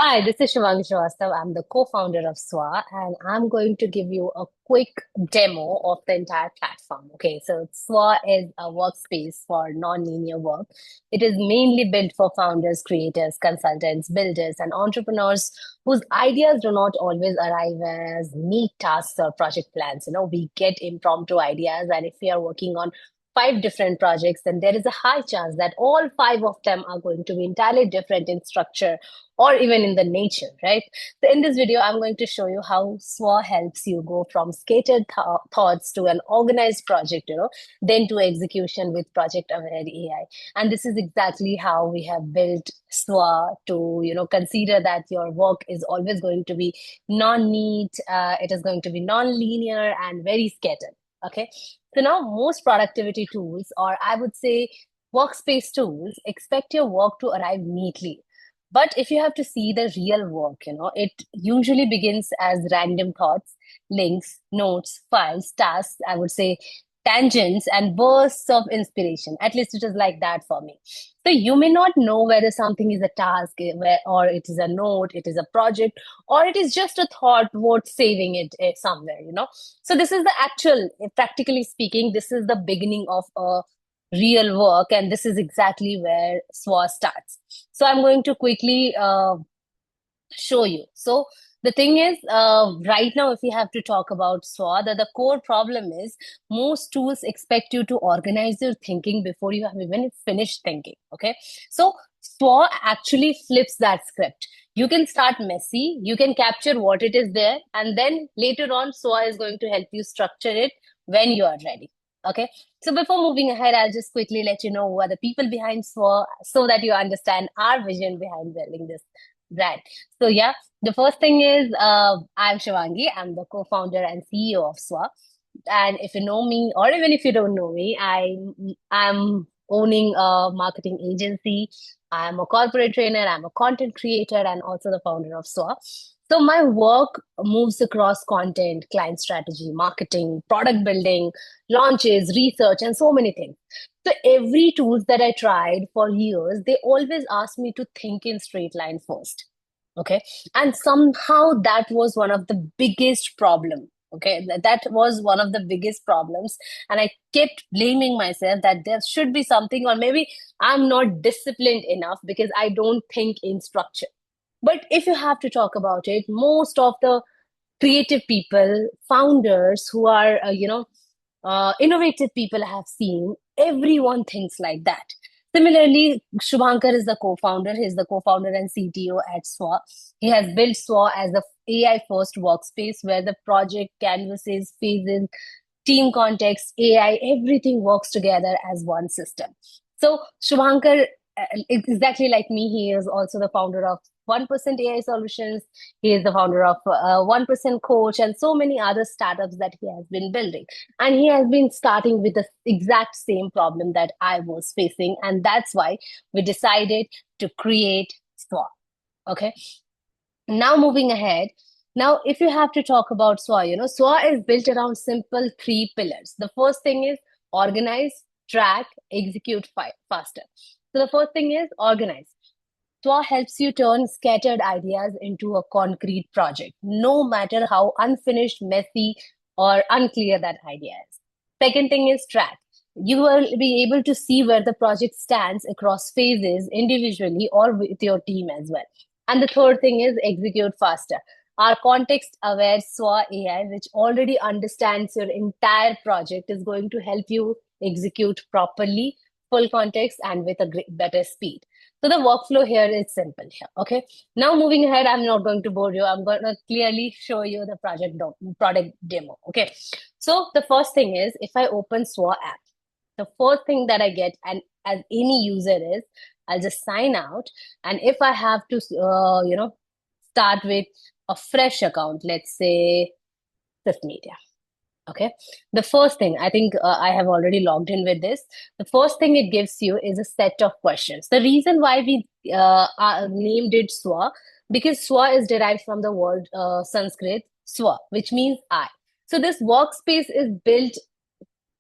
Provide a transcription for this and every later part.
Hi, this is Shivangi Srivastav. I'm the co-founder of SWA, and I'm going to give you a quick demo of the entire platform. Okay, so SWA is a workspace for non-linear work. It is mainly built for founders, creators, consultants, builders, and entrepreneurs whose ideas do not always arrive as neat tasks or project plans. We get impromptu ideas, and if we are working on five different projects, then there is a high chance that all five of them are going to be entirely different in structure or even in the nature, right? So in this video, I'm going to show you how SWA helps you go from scattered thoughts to an organized project, then to execution with Project Aware AI. And this is exactly how we have built SWA to, consider that your work is always going to be non-neat, it is going to be non-linear and very scattered. Okay. So now most productivity tools, or I would say workspace tools, expect your work to arrive neatly, but if you have to see the real work, it usually begins as random thoughts, links, notes, files, tasks, I would say tangents and bursts of inspiration. At least it is like that for me. So you may not know whether something is a task, or it is a note, it is a project, or it is just a thought worth saving it somewhere. So this is the actual, practically speaking, this is the beginning of a real work, and this is exactly where SWA starts. So I'm going to quickly show you. So the thing is, right now, if we have to talk about SWA, the core problem is most tools expect you to organize your thinking before you have even finished thinking. Okay. So SWA actually flips that script. You can start messy, you can capture what it is there, and then later on, SWA is going to help you structure it when you are ready. Okay. So before moving ahead, I'll just quickly let you know who are the people behind SWA so that you understand our vision behind building this brand. So yeah, the first thing is I'm Shivangi. I'm the co-founder and CEO of SWA. And if you know me, or even if you don't know me, I'm owning a marketing agency. I'm a corporate trainer. I'm a content creator, and also the founder of SWA. So my work moves across content, client strategy, marketing, product building, launches, research, and so many things. So every tools that I tried for years, they always asked me to think in straight line first. Okay. And somehow that was one of the biggest problem. Okay. That was one of the biggest problems. And I kept blaming myself that there should be something, or maybe I'm not disciplined enough because I don't think in structure. But if you have to talk about it, most of the creative people, founders who are, innovative people I have seen, everyone thinks like that. Similarly, Shubhankar is the co-founder. He's the co-founder and CTO at SWA. He has built SWA as the AI-first workspace where the project canvases, phases, team context, AI, everything works together as one system. So Shubhankar, exactly like me, he is also the founder of 1% AI Solutions. He is the founder of 1% Coach and so many other startups that he has been building. And he has been starting with the exact same problem that I was facing. And that's why we decided to create SWA. Okay. Now moving ahead. Now, if you have to talk about SWA, SWA is built around simple three pillars. The first thing is organize, track, execute faster. So the first thing is organize. SWA helps you turn scattered ideas into a concrete project, no matter how unfinished, messy, or unclear that idea is. Second thing is track. You will be able to see where the project stands across phases individually or with your team as well. And the third thing is execute faster. Our context aware SWA AI, which already understands your entire project, is going to help you execute properly, full context, and with a better speed. So the workflow here is simple here. Okay. Now moving ahead, I'm not going to bore you. I'm going to clearly show you the product demo. Okay. So the first thing is if I open SWA app, the first thing that I get, and as any user is, I'll just sign out. And if I have to, start with a fresh account, let's say Swift Media. Okay. The first thing, I think I have already logged in with this. The first thing it gives you is a set of questions. The reason why we named it SWA, because SWA is derived from the word Sanskrit SWA, which means I. So this workspace is built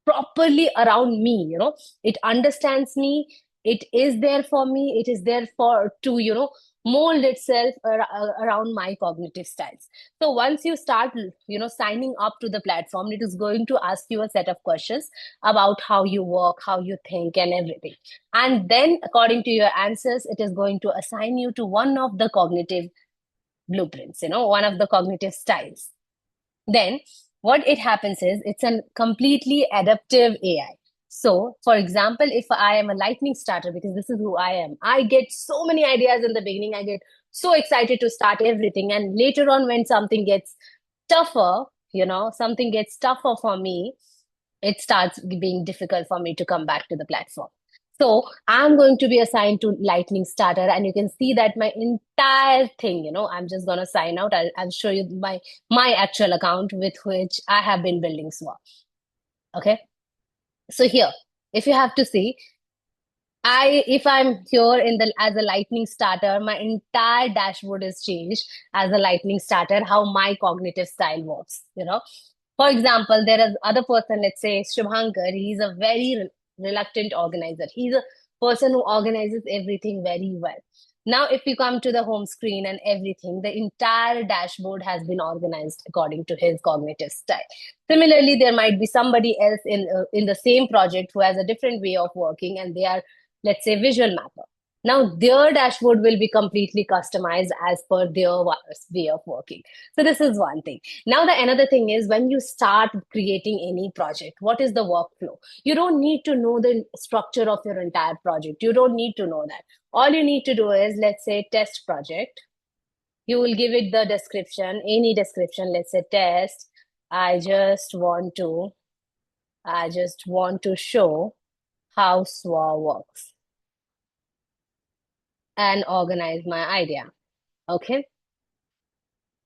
properly around me, it understands me, it is there for me, it is there for to, mold itself around my cognitive styles. So once you start, signing up to the platform, it is going to ask you a set of questions about how you work, how you think, and everything. And then, according to your answers, it is going to assign you to one of the cognitive blueprints, one of the cognitive styles. Then what it happens is it's a completely adaptive AI. So, for example, if I am a lightning starter, because this is who I am, I get so many ideas in the beginning. I get so excited to start everything. And later on, when something gets tougher, something gets tougher for me, it starts being difficult for me to come back to the platform. So I'm going to be assigned to Lightning Starter, and you can see that my entire thing, I'm just gonna sign out. I'll show you my actual account with which I have been building SWA. Okay. So here, if you have to see, if I'm here in the as a lightning starter, my entire dashboard is changed as a lightning starter, how my cognitive style works. For example, there is other person, let's say Shubhankar, he's a very reluctant organizer. He's a person who organizes everything very well. Now, if you come to the home screen and everything, the entire dashboard has been organized according to his cognitive style. Similarly, there might be somebody else in the same project who has a different way of working, and they are, let's say, visual mapper. Now their dashboard will be completely customized as per their way of working. So this is one thing. Now the another thing is, when you start creating any project, what is the workflow? You don't need to know the structure of your entire project. You don't need to know that. All you need to do is, let's say, test project. You will give it the description, any description, let's say test. I just want to, I just want to show how SWA works and organize my idea. Okay.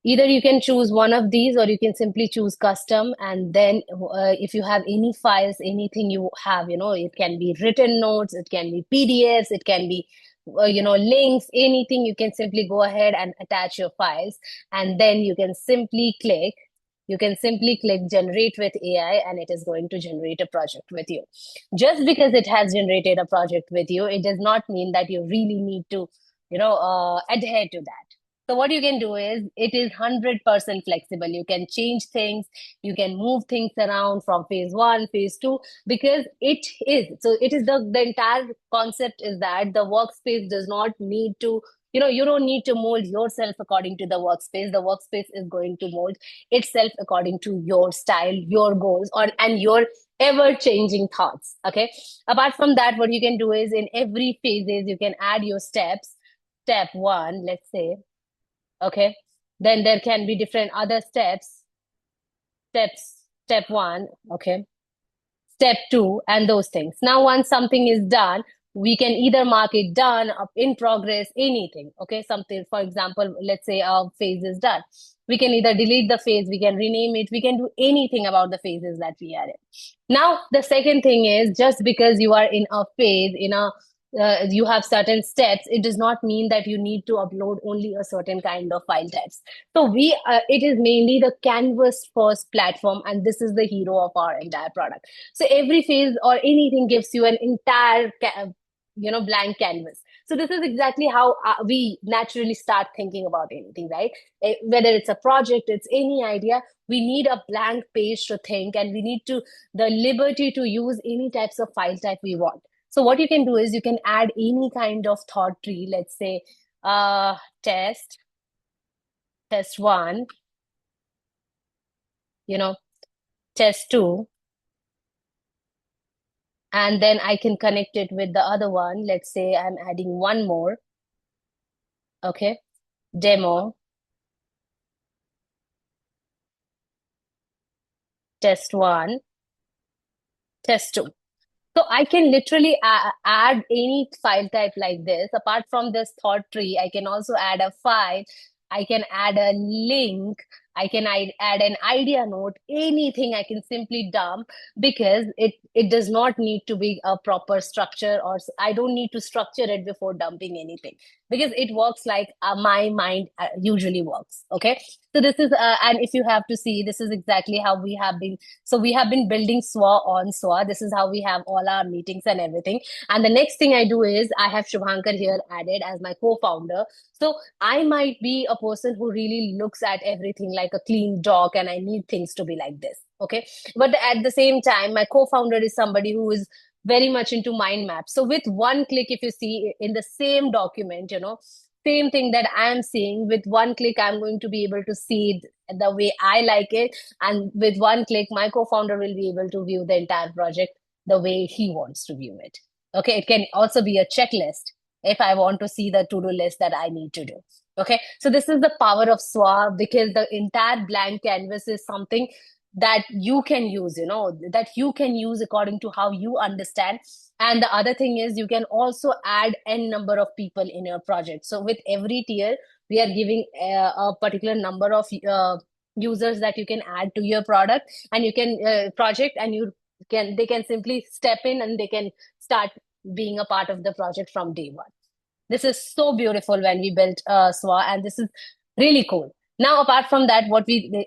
Either you can choose one of these, or you can simply choose custom. And then if you have any files, anything you have, it can be written notes, it can be PDFs, it can be, links, anything, you can simply go ahead and attach your files. And then you can simply click generate with AI, and it is going to generate a project with you. Just because it has generated a project with you, it does not mean that you really need to, adhere to that. So what you can do is, it is 100% flexible. You can change things, you can move things around from phase one, phase two, because it is the entire concept is that the workspace does not need to, you don't need to mold yourself according to the workspace. The workspace is going to mold itself according to your style, your goals, and your ever changing thoughts. Okay. Apart from that, what you can do is, in every phases, you can add your steps. Step one, let's say. Okay. Then there can be different other step one. Okay. Step two, and those things. Now, once something is done, we can either mark it done, up in progress, anything. Okay. Something, for example, let's say our phase is done. We can either delete the phase, we can rename it, we can do anything about the phases that we are in. Now, the second thing is, just because you are in a phase, you have certain steps, it does not mean that you need to upload only a certain kind of file types. So it is mainly the canvas first platform, and this is the hero of our entire product. So every phase or anything gives you an entire blank canvas. So this is exactly how we naturally start thinking about anything, right? Whether it's a project, it's any idea, we need a blank page to think, and we need to the liberty to use any types of file type we want. So what you can do is, you can add any kind of thought tree. Let's say test one, test two, and then I can connect it with the other one. Let's say I'm adding one more. Okay. Demo, test one, test two. So I can literally add any file type like this. Apart from this thought tree, I can also add a file. I can add a link. I can add an idea note, anything I can simply dump, because it does not need to be a proper structure, or I don't need to structure it before dumping anything, because it works like my mind usually works. Okay, so this is and if you have to see, this is exactly how we have been. So we have been building SWA on SWA. This is how we have all our meetings and everything. And the next thing I do is I have Shubhankar here added as my co-founder. So I might be a person who really looks at everything like a clean doc, and I need things to be like this. Okay. But at the same time, my co-founder is somebody who is very much into mind maps. So with one click, if you see in the same document, same thing that I am seeing, with one click, I'm going to be able to see it the way I like it. And with one click, my co-founder will be able to view the entire project the way he wants to view it. Okay. It can also be a checklist if I want to see the to-do list that I need to do. Okay. So this is the power of SWA, because the entire blank canvas is something that you can use, that you can use according to how you understand. And the other thing is, you can also add n number of people in your project. So with every tier, we are giving a particular number of users that you can add to your product, and you can project, and they can simply step in, and they can start being a part of the project from day one. This is so beautiful when we built SWA, and this is really cool. Now, apart from that,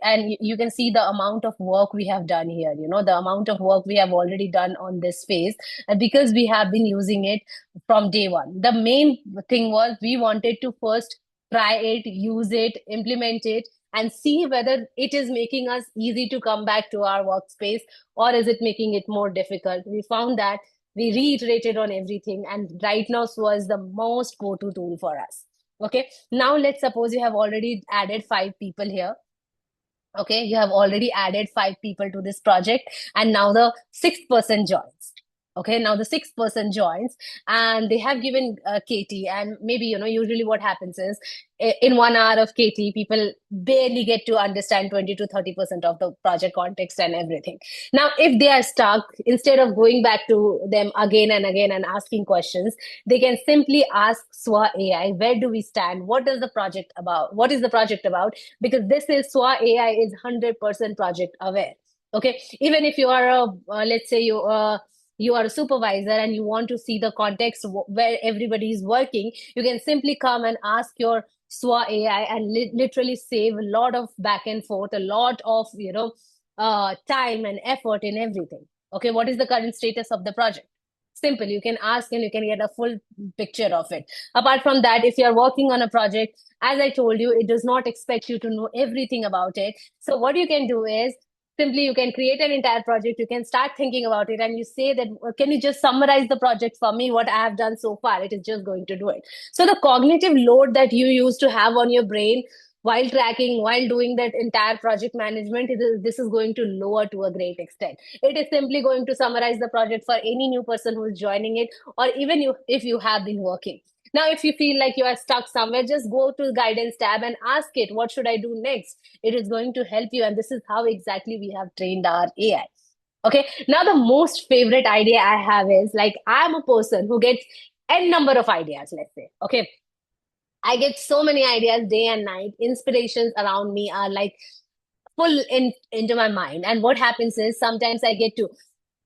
and you can see the amount of work we have done here, the amount of work we have already done on this phase, and because we have been using it from day one. The main thing was we wanted to first try it, use it, implement it, and see whether it is making us easy to come back to our workspace, or is it making it more difficult. We found that we reiterated on everything, and right now SWA is the most go-to tool for us. Okay, now let's suppose you have already added 5 people here. Okay, you have already added 5 people to this project, and now the sixth person joins. Okay, now the sixth person joins, and they have given KT, and maybe, usually what happens is, in 1 hour of KT, people barely get to understand 20 to 30% of the project context and everything. Now, if they are stuck, instead of going back to them again and again and asking questions, they can simply ask SWA AI, where do we stand? What is the project about? What is the project about? Because this is SWA AI is 100% project aware. Okay, even if you are let's say you are a supervisor and you want to see the context where everybody is working, you can simply come and ask your SWA AI, and literally save a lot of back and forth, a lot of time and effort in everything. Okay, what is the current status of the project? Simple, you can ask and you can get a full picture of it. Apart from that, if you're working on a project, as I told you, it does not expect you to know everything about it. So what you can do is, simply you can create an entire project, you can start thinking about it, and you say that, can you just summarize the project for me, what I have done so far? It is just going to do it. So the cognitive load that you used to have on your brain while tracking, while doing that entire project management, this is going to lower to a great extent. It is simply going to summarize the project for any new person who is joining it, or even you, if you have been working. Now, if you feel like you are stuck somewhere, just go to the guidance tab and ask it, what should I do next? It is going to help you. And this is how exactly we have trained our AI. Okay. Now, the most favorite idea I have is, like, I'm a person who gets n number of ideas, let's say. Okay. I get so many ideas day and night. Inspirations around me are like full into my mind. And what happens is, sometimes I get to,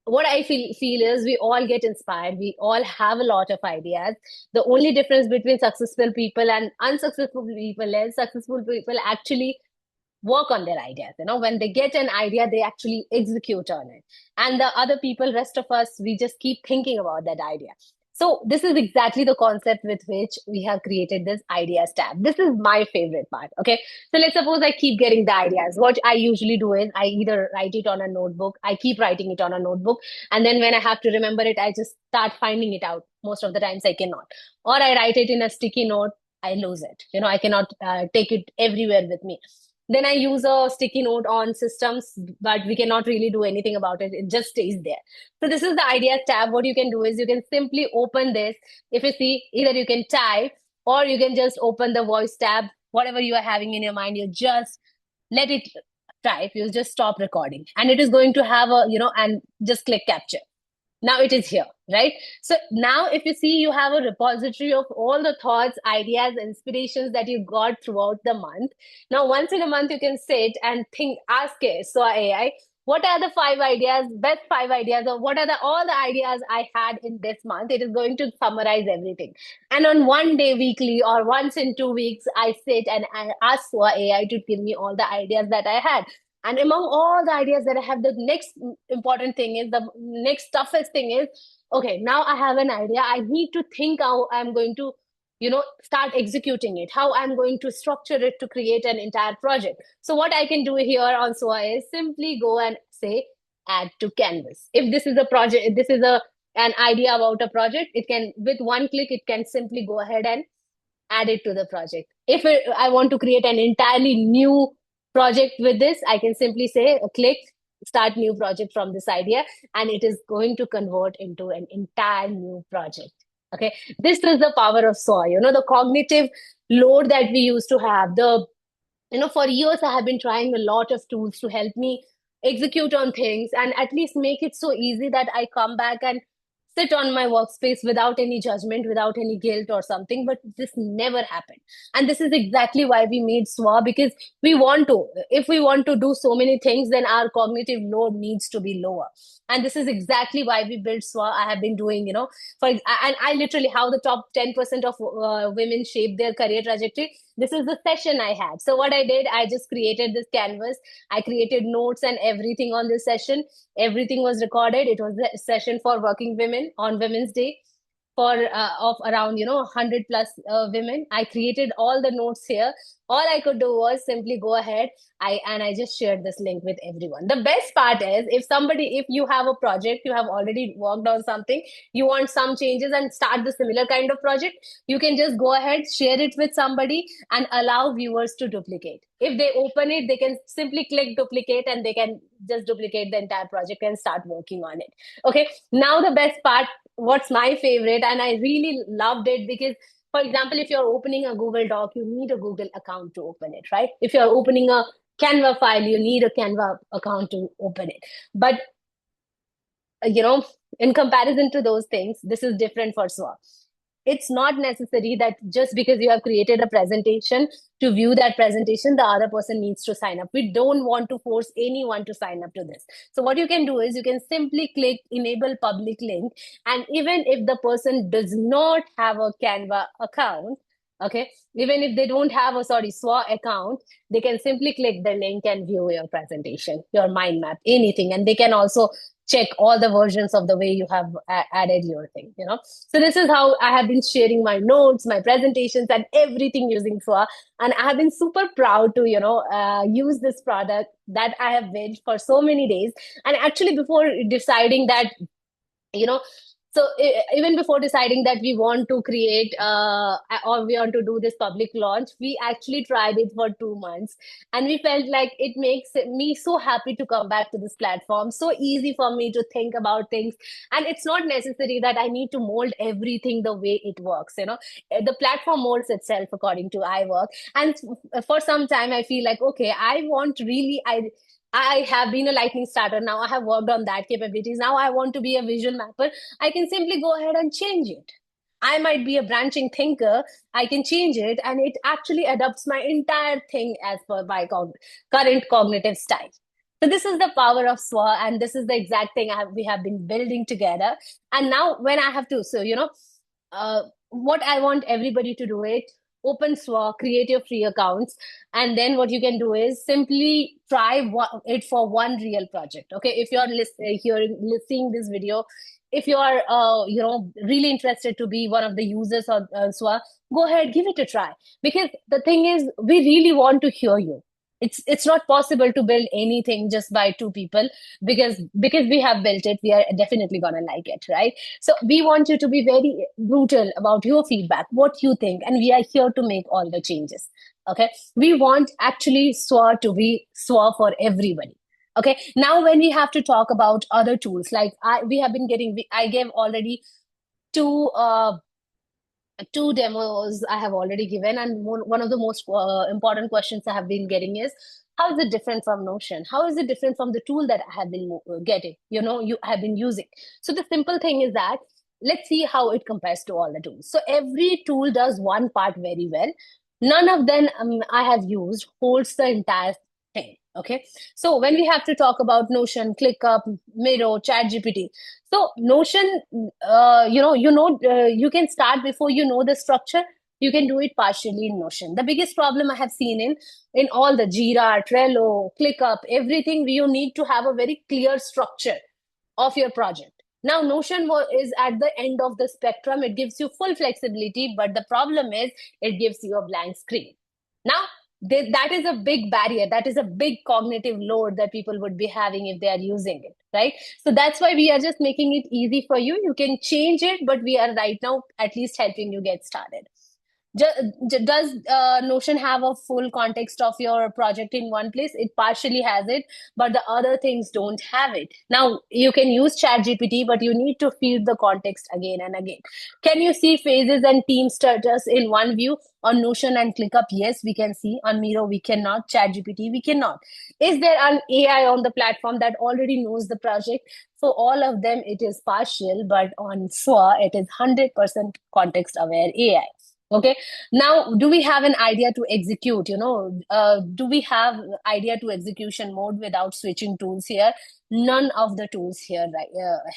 what I feel is, we all get inspired. We all have a lot of ideas. The only difference between successful people and unsuccessful people is, successful people actually work on their ideas. When they get an idea, they actually execute on it. And the other people, rest of us, we just keep thinking about that idea. So this is exactly the concept with which we have created this ideas tab. This is my favorite part. Okay. So let's suppose I keep getting the ideas. What I usually do is, I either write it on a notebook. I keep writing it on a notebook. And then when I have to remember it, I just start finding it out. Most of the times I cannot. Or I write it in a sticky note. I lose it. I cannot take it everywhere with me. Then I use a sticky note on systems, but we cannot really do anything about it. It just stays there. So this is the ideas tab. What you can do is, you can simply open this. If you see, either you can type, or you can just open the voice tab. Whatever you are having in your mind, you just let it type. You just stop recording, and it is going to have and just click capture. Now it is here, right? So now if you see, you have a repository of all the thoughts, ideas, inspirations that you got throughout the month. Now once in a month you can sit and think, ask it, so AI, what are the 5 ideas, best 5 ideas, or what are the all the ideas I had in this month. It is going to summarize everything. And on one day weekly or once in 2 weeks, I sit and I ask for AI to give me all the ideas that I had. And among all the ideas that I have, the next important thing is, the next toughest thing is, okay, now I have an idea. I need to think how I'm going to, start executing it, how I'm going to structure it to create an entire project. So what I can do here on SWA is simply go and say, add to Canvas. If this is a project, if this is an idea about a project, it can, with one click, it can simply go ahead and add it to the project. If I want to create an entirely new project with this, I can simply say, click start new project from this idea, and it is going to convert into an entire new project. Okay, this is the power of SWA. The cognitive load that we used to have. For years, I have been trying a lot of tools to help me execute on things and at least make it so easy that I come back and sit on my workspace without any judgment, without any guilt or something. But this never happened. And this is exactly why we made SWA, because if we want to do so many things, then our cognitive load needs to be lower. And this is exactly why we built SWA. I have been doing, and I literally, how the top 10% of women shape their career trajectory. This is the session I had. So what I did, I just created this canvas. I created notes and everything on this session. Everything was recorded. It was a session for working women on Women's Day, for of around 100 plus women. I created all the notes here. All I could do was simply go ahead, I just shared this link with everyone. The best part is, if you have a project, you have already worked on something, you want some changes and start the similar kind of project, you can just go ahead, share it with somebody, and allow viewers to duplicate. If they open it, they can simply click duplicate, and they can just duplicate the entire project and start working on it. Okay, now the best part, what's my favorite, and I really loved it, because for example, if you're opening a Google Doc, you need a Google account to open it, right? If you're opening a Canva file, you need a Canva account to open it. But you know in comparison to those things, this is different for SWA. It's not necessary that just because you have created a presentation, to view that presentation, the other person needs to sign up. We don't want to force anyone to sign up to this. So what you can do is, you can simply click enable public link, and even if the person does not have a Canva account, okay, even if they don't have a SWA account, they can simply click the link and view your presentation, your mind map, anything. And they can also check all the versions of the way you have added your thing. So this is how I have been sharing my notes, my presentations, and everything using SWA. And I have been super proud to use this product that I have built for so many days. And actually, before deciding that, you know so even before deciding that we want to create or we want to do this public launch, we actually tried it for 2 months, and we felt like it makes me so happy to come back to this platform. So easy for me to think about things, and it's not necessary that I need to mold everything the way it works. The platform molds itself according to I work. And for some time I feel like, okay, I have been a lightning starter. Now I have worked on that capabilities. Now I want to be a vision mapper. I can simply go ahead and change it. I might be a branching thinker. I can change it, and it actually adapts my entire thing as per my current cognitive style. So this is the power of SWA, and this is the exact thing we have been building together. And now when I have to, what I want everybody to do it, open SWA, create your free accounts, and then what you can do is simply try it for one real project. Okay, if you're seeing this video, if you are really interested to be one of the users of SWA, go ahead, give it a try. Because the thing is, we really want to hear you. It's not possible to build anything just by two people, because we have built it, we are definitely gonna like it, right? So we want you to be very brutal about your feedback, what you think, and we are here to make all the changes. Okay, we want actually SWA to be SWA for everybody. Okay, now when we have to talk about other tools, like I gave already two demos I have already given, and one of the most important questions I have been getting is, How is it different from Notion? How is it different from the tool that I have been getting, you have been using? So the simple thing is that let's see how it compares to all the tools. So every tool does one part very well. None of them I have used holds the entire thing. Okay. So when we have to talk about Notion, ClickUp, Miro, ChatGPT. So Notion, you can start before you know the structure. You can do it partially in Notion. The biggest problem I have seen in all the Jira, Trello, ClickUp, everything, you need to have a very clear structure of your project. Now, Notion is at the end of the spectrum. It gives you full flexibility, but the problem is it gives you a blank screen. Now, that is a big barrier. That is a big cognitive load that people would be having if they are using it, right? So that's why we are just making it easy for you. You can change it, but we are right now at least helping you get started. Does Notion have a full context of your project in one place? It partially has it, but the other things don't have it. Now you can use ChatGPT, but you need to feed the context again and again. Can you see phases and team status in one view? On Notion and ClickUp, yes, we can see. On Miro, we cannot. ChatGPT, we cannot. Is there an AI on the platform that already knows the project? For all of them, it is partial, but on SWA, it is 100% context aware AI. Okay. Now, do we have an idea to execute? Do we have idea to execution mode without switching tools here? None of the tools here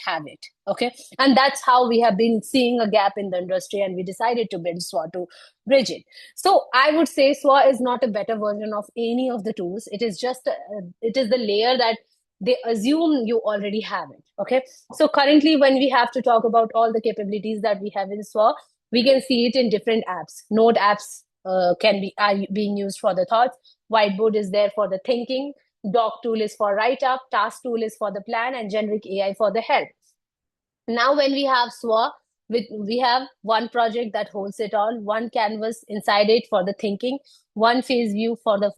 have it. Okay. And that's how we have been seeing a gap in the industry, and we decided to build SWA to bridge it. So I would say SWA is not a better version of any of the tools. It is just, it is the layer that they assume you already have it. Okay. So currently, when we have to talk about all the capabilities that we have in SWA, we can see it in different apps. Node apps are being used for the thoughts. Whiteboard is there for the thinking. Doc tool is for write up. Task tool is for the plan, and generic AI for the help. Now, when we have SWA, we have one project that holds it all, one canvas inside it for the thinking, one phase view for the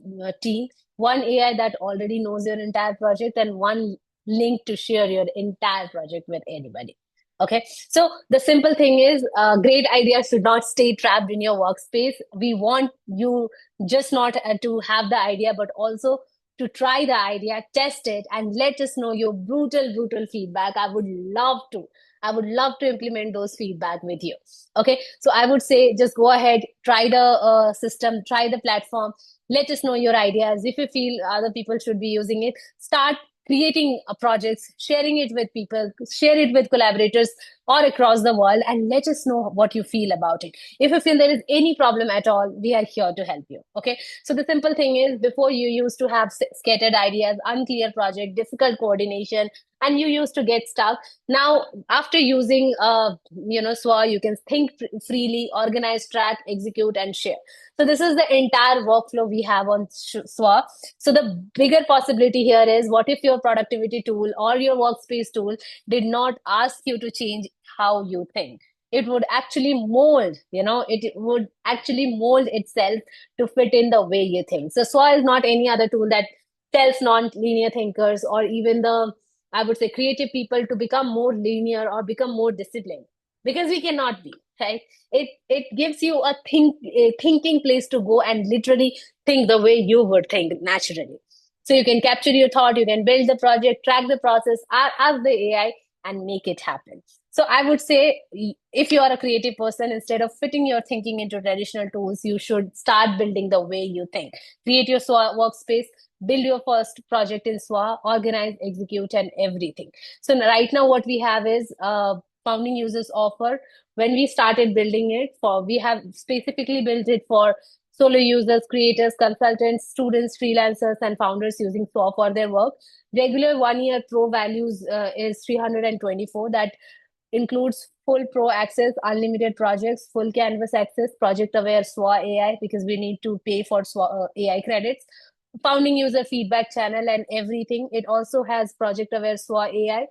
team, one AI that already knows your entire project, and one link to share your entire project with anybody. Okay, so the simple thing is, great ideas should not stay trapped in your workspace. We want you just not to have the idea, but also to try the idea, test it, and let us know your brutal feedback. I would love to implement those feedback with you. Okay, so I would say just go ahead, try the system, try the platform. Let us know your ideas. If you feel other people should be using it, start creating projects, sharing it with people, share it with collaborators or across the world, and let us know what you feel about it. If you feel there is any problem at all, we are here to help you. Okay. So the simple thing is, before you used to have scattered ideas, unclear project, difficult coordination, and you used to get stuck. Now, after using, SWA, you can think freely, organize, track, execute, and share. So this is the entire workflow we have on SWA. So the bigger possibility here is, what if your productivity tool or your workspace tool did not ask you to change how you think? It would actually it would actually mold itself to fit in the way you think. So SWA is not any other tool that tells non-linear thinkers or even I would say, creative people to become more linear or become more disciplined, because we cannot be, right? It gives you a thinking place to go and literally think the way you would think naturally. So you can capture your thought, you can build the project, track the process, ask the AI, and make it happen. So I would say, if you are a creative person, instead of fitting your thinking into traditional tools, you should start building the way you think. Create your workspace, build your first project in SWA, organize, execute, and everything. So right now, what we have is founding users offer. When we started building it, we have specifically built it for solo users, creators, consultants, students, freelancers, and founders using SWA for their work. Regular 1 year pro values is 324. That includes full pro access, unlimited projects, full canvas access, project aware SWA AI, because we need to pay for SWA AI credits, founding user feedback channel, and everything. It also has project aware SWA AI,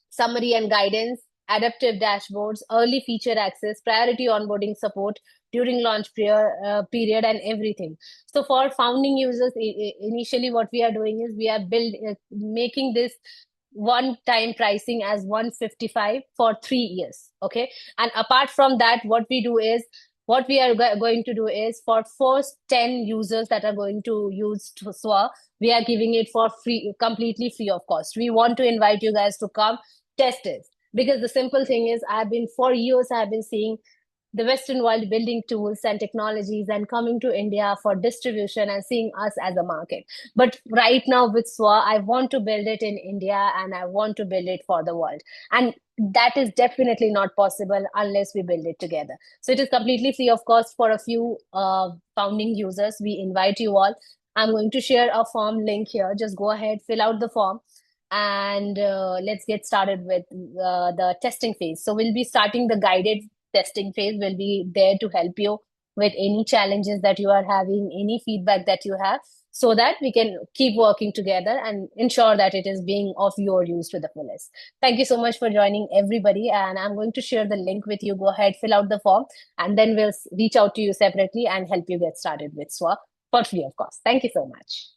summary and guidance, adaptive dashboards, early feature access, priority onboarding support during launch period, and everything. So for founding users, initially what we are doing is we are making this one-time pricing as 155 for 3 years. Okay. And apart from that, what we do is What we are going to do is for first 10 users that are going to use SWA, we are giving it for free, completely free of cost. We want to invite you guys to come test it, because the simple thing is, for years I've been seeing the Western world building tools and technologies and coming to India for distribution and seeing us as a market. But right now with SWA, I want to build it in India and I want to build it for the world. And that is definitely not possible unless we build it together. So it is completely free of cost for a few founding users. We invite you all. I'm going to share a form link here. Just go ahead, fill out the form, and let's get started with the testing phase. So we'll be starting the guided testing phase. Will be there to help you with any challenges that you are having, any feedback that you have, so that we can keep working together and ensure that it is being of your use to the fullest. Thank you so much for joining, everybody. And I'm going to share the link with you. Go ahead, fill out the form, and then we'll reach out to you separately and help you get started with SWA for free, of course. Thank you so much.